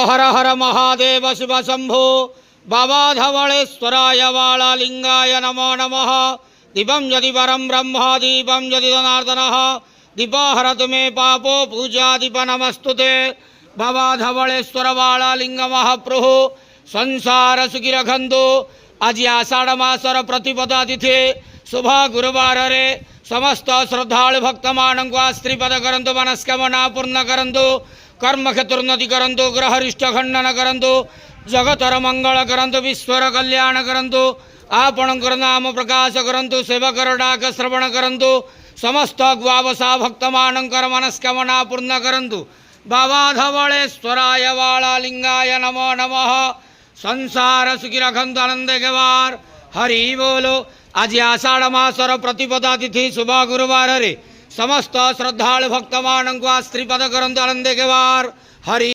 हर हर महादेव शिव शंभो बाबा धवलेश्वराय वाळलिंगाय नमो नमः। दीपं यदि परं ब्रह्म दीपं यदि जनार्दनः दीपो हरतु मे पापो पूजा दीप नमस्तुते। बाबा धवलेश्वर वाळलिंग महाप्रभु संसार सुखी रखंतु। आज आषाढ़ मासर प्रतिपदा तिथि शुभ गुरुवार रे समस्त श्रद्धालु भक्त मानक आश्रीपद करंतु मनस्कामना पूर्ण करंतु कर्म क्षेत्रोन्नति करंतु ग्रहरिष्ट खंडन करंतु जगतर मंगल करंतु विश्वर कल्याण करंतु आपणकर नाम प्रकाश करंतु सेवकर डाक श्रवण करंतु समस्त ग्वावसा भक्त मानकर मनस्कामना पूर्ण करंतु। बाबा धवलेश्वराय वाळलिंगाय नमो नमः। संसार सुखी रखंतु आनंद गेवार हरि बोलो। आज आषाढ़ मासर प्रतिपदा तिथि शुभ गुरुवार रे समस्त श्रद्धालु भक्त मानक आश्रीपद करंतु आनंद गेवार हरि।